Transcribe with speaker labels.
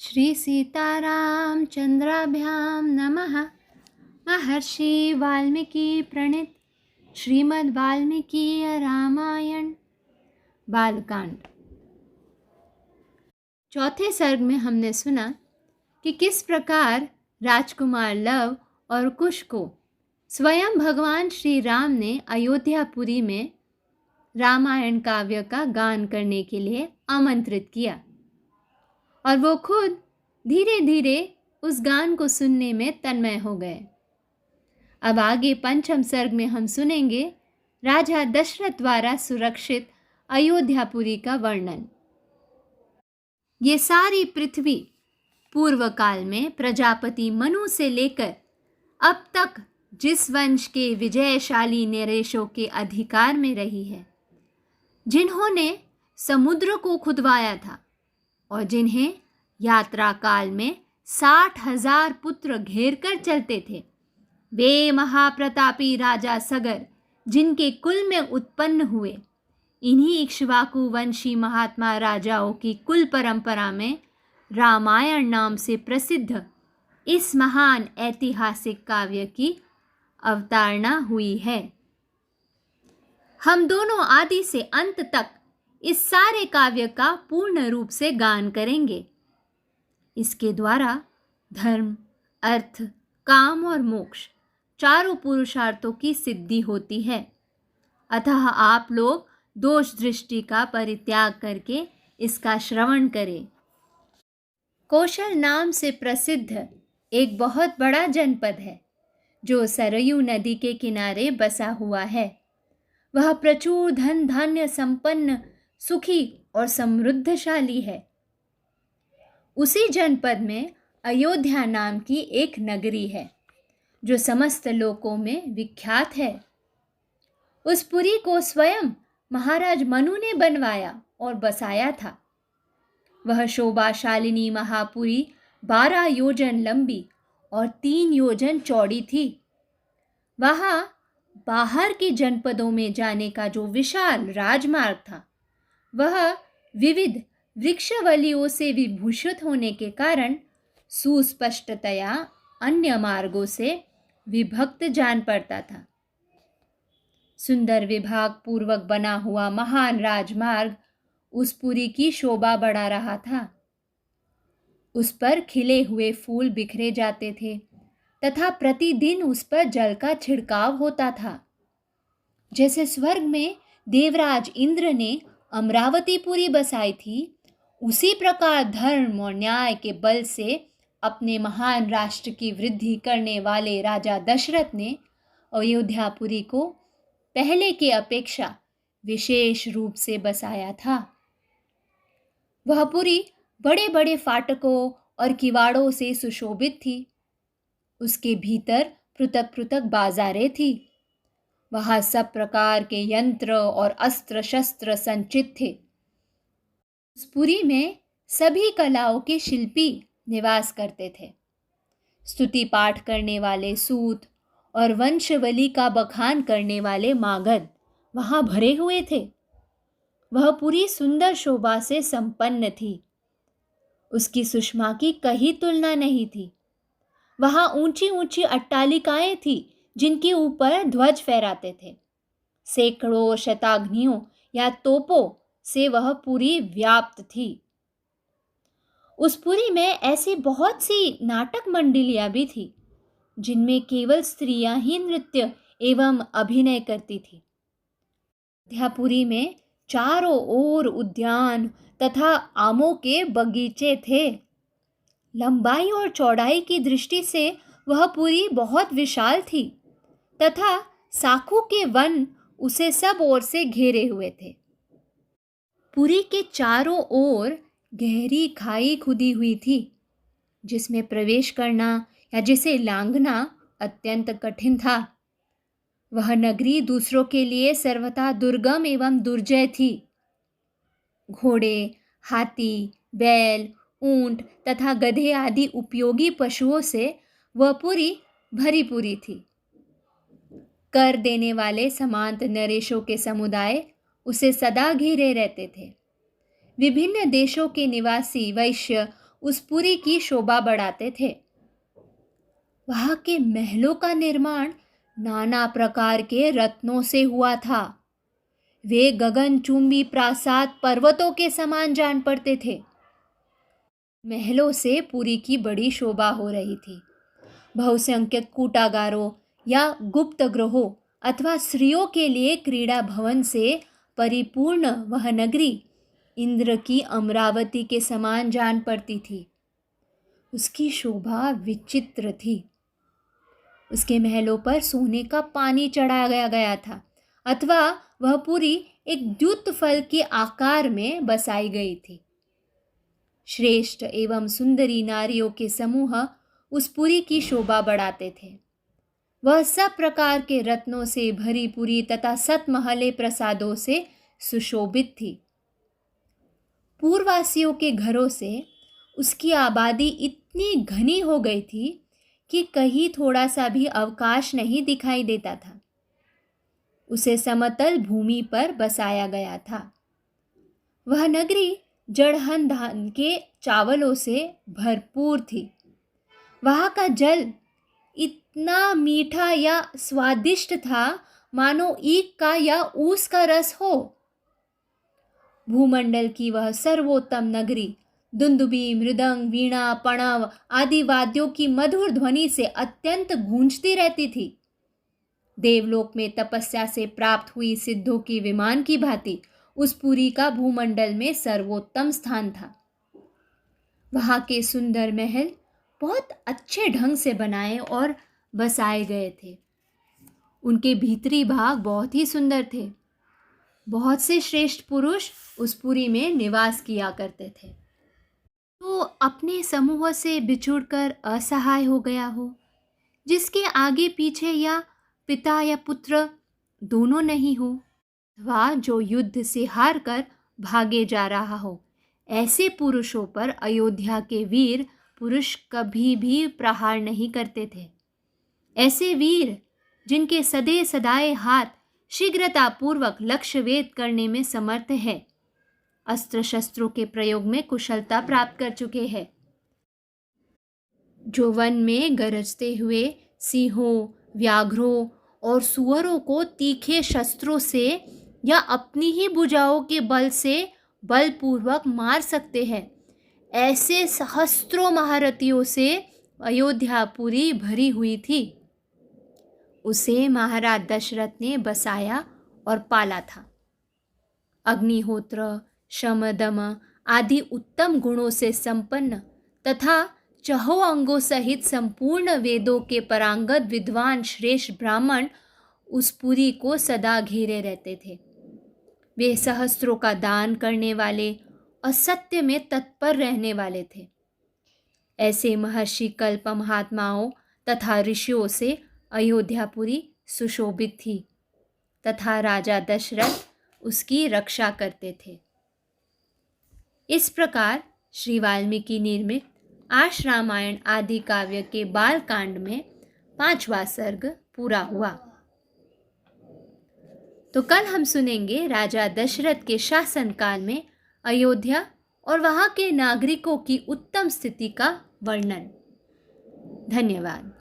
Speaker 1: श्री सीतारामचंद्राभ्यां नमः। महर्षि वाल्मीकि प्रणीत श्रीमद् वाल्मीकि रामायण बालकांड। चौथे सर्ग में हमने सुना कि किस प्रकार राजकुमार लव और कुश को स्वयं भगवान श्री राम ने अयोध्यापुरी में रामायण काव्य का गान करने के लिए आमंत्रित किया और वो खुद धीरे धीरे उस गान को सुनने में तन्मय हो गए। अब आगे पंचम सर्ग में हम सुनेंगे राजा दशरथ द्वारा सुरक्षित अयोध्यापुरी का वर्णन। ये सारी पृथ्वी पूर्व काल में प्रजापति मनु से लेकर अब तक जिस वंश के विजयशाली नरेशों के अधिकार में रही है, जिन्होंने समुद्र को खुदवाया था और जिन्हें यात्रा काल में 60,000 पुत्र घेर कर चलते थे, वे महाप्रतापी राजा सगर जिनके कुल में उत्पन्न हुए, इन्हीं इक्ष्वाकु वंशी महात्मा राजाओं की कुल परंपरा में रामायण नाम से प्रसिद्ध इस महान ऐतिहासिक काव्य की अवतारणा हुई है। हम दोनों आदि से अंत तक इस सारे काव्य का पूर्ण रूप से गान करेंगे। इसके द्वारा धर्म, अर्थ, काम और मोक्ष चारों पुरुषार्थों की सिद्धि होती है। अतः आप लोग दोष दृष्टि का परित्याग करके इसका श्रवण करें। कौशल नाम से प्रसिद्ध एक बहुत बड़ा जनपद है जो सरयू नदी के किनारे बसा हुआ है। वह प्रचुर धन धान्य संपन्न, सुखी और समृद्धशाली है। उसी जनपद में अयोध्या नाम की एक नगरी है जो समस्त लोकों में विख्यात है। उस पुरी को स्वयं महाराज मनु ने बनवाया और बसाया था। वह शोभाशालिनी महापुरी 12 योजन लंबी और 3 योजन चौड़ी थी। वहाँ बाहर के जनपदों में जाने का जो विशाल राजमार्ग था, वह विविध वृक्षवलियों से विभूषित होने के कारण सुस्पष्टतया अन्य मार्गों से विभक्त जान पड़ता था। सुंदर विभाग पूर्वक बना हुआ महान राजमार्ग उस पुरी की शोभा बढ़ा रहा था। उस पर खिले हुए फूल बिखरे जाते थे तथा प्रतिदिन उस पर जल का छिड़काव होता था। जैसे स्वर्ग में देवराज इंद्र ने अमरावतीपुरी बसाई थी, उसी प्रकार धर्म और न्याय के बल से अपने महान राष्ट्र की वृद्धि करने वाले राजा दशरथ ने अयोध्यापुरी को पहले के अपेक्षा विशेष रूप से बसाया था। वह पुरी बड़े बड़े फाटकों और किवाड़ों से सुशोभित थी। उसके भीतर पृथक पृथक बाजारें थी। वहाँ सब प्रकार के यंत्र और अस्त्र शस्त्र संचित थे। उस पुरी में सभी कलाओं के शिल्पी निवास करते थे। स्तुति पाठ करने वाले सूत और वंशवली का बखान करने वाले मागध वहाँ भरे हुए थे। वह पुरी सुंदर शोभा से संपन्न थी। उसकी सुषमा की कहीं तुलना नहीं थी। वहाँ ऊंची ऊंची अट्टालिकाएं थी जिनके ऊपर ध्वज फहराते थे। सैकड़ों शताग्नियों या तोपों से वह पुरी व्याप्त थी। उस पुरी में ऐसी बहुत सी नाटक मंडलियां भी थी जिनमें केवल स्त्रियां ही नृत्य एवं अभिनय करती थी। अयोध्यापुरी में चारों ओर उद्यान तथा आमों के बगीचे थे। लंबाई और चौड़ाई की दृष्टि से वह पुरी बहुत विशाल थी तथा साखू के वन उसे सब ओर से घेरे हुए थे। पुरी के चारों ओर गहरी खाई खुदी हुई थी जिसमें प्रवेश करना या जिसे लांघना अत्यंत कठिन था। वह नगरी दूसरों के लिए सर्वथा दुर्गम एवं दुर्जय थी। घोड़े, हाथी, बैल, ऊंट तथा गधे आदि उपयोगी पशुओं से वह पुरी भरी पूरी थी। कर देने वाले समांत नरेशों के समुदाय उसे सदा घेरे रहते थे। विभिन्न देशों के निवासी वैश्य उस पुरी की शोभा बढ़ाते थे। वहां के महलों का निर्माण नाना प्रकार के रत्नों से हुआ था। वे गगनचुंबी प्रासाद पर्वतों के समान जान पड़ते थे। महलों से पुरी की बड़ी शोभा हो रही थी। बहुसंख्यक कूटागारों या गुप्त गृहों अथवा स्त्रियों के लिए क्रीड़ा भवन से परिपूर्ण वह नगरी इंद्र की अमरावती के समान जान पड़ती थी। उसकी शोभा विचित्र थी। उसके महलों पर सोने का पानी चढ़ाया गया था अथवा वह पूरी एक द्युत फल के आकार में बसाई गई थी। श्रेष्ठ एवं सुंदरी नारियों के समूह उस पुरी की शोभा बढ़ाते थे। वह सब प्रकार के रत्नों से भरी पुरी तथा सतमहले प्रसादों से सुशोभित थी। पूर्ववासियों के घरों से उसकी आबादी इतनी घनी हो गई थी कि कहीं थोड़ा सा भी अवकाश नहीं दिखाई देता था। उसे समतल भूमि पर बसाया गया था। वह नगरी जड़हन धान के चावलों से भरपूर थी। वहाँ का जल इतना मीठा या स्वादिष्ट था मानो ईख का या ऊस का रस हो। भूमंडल की वह सर्वोत्तम नगरी दुंदुबी, मृदंग, वीणा, पणव आदि वाद्यों की मधुर ध्वनि से अत्यंत गूंजती रहती थी। देवलोक में तपस्या से प्राप्त हुई सिद्धों की विमान की भांति उस पुरी का भूमंडल में सर्वोत्तम स्थान था। वहां के सुंदर महल बहुत अच्छे ढंग से बनाए और बसाए गए थे। उनके भीतरी भाग बहुत ही सुंदर थे। बहुत से श्रेष्ठ पुरुष उस पुरी में निवास किया करते थे। तो अपने समूह से बिछुड़कर असहाय हो गया हो, जिसके आगे पीछे या पिता या पुत्र दोनों नहीं हो, अथवा जो युद्ध से हार कर भागे जा रहा हो, ऐसे पुरुषों पर अयोध्या के वीर पुरुष कभी भी प्रहार नहीं करते थे। ऐसे वीर जिनके सदे सदाए हाथ शीघ्रतापूर्वक लक्ष्य वेद करने में समर्थ है, अस्त्र शस्त्रों के प्रयोग में कुशलता प्राप्त कर चुके हैं, जो वन में गरजते हुए सिंहों, व्याघ्रों और सुअरों को तीखे शस्त्रों से या अपनी ही भुजाओं के बल से बलपूर्वक मार सकते हैं, ऐसे सहस्त्रों महारथियों से अयोध्यापुरी भरी हुई थी। उसे महाराज दशरथ ने बसाया और पाला था। अग्निहोत्र, शम, दम आदि उत्तम गुणों से संपन्न तथा चहो अंगों सहित संपूर्ण वेदों के पारंगत विद्वान श्रेष्ठ ब्राह्मण उस पुरी को सदा घेरे रहते थे। वे सहस्त्रों का दान करने वाले और सत्य में तत्पर रहने वाले थे। ऐसे महर्षि कल्प महात्माओं तथा ऋषियों से अयोध्यापुरी सुशोभित थी तथा राजा दशरथ उसकी रक्षा करते थे। इस प्रकार श्री वाल्मीकि निर्मित आश रामायण आदि काव्य के बाल कांड में 5वां सर्ग पूरा हुआ। तो कल हम सुनेंगे राजा दशरथ के शासनकाल में अयोध्या और वहां के नागरिकों की उत्तम स्थिति का वर्णन। धन्यवाद।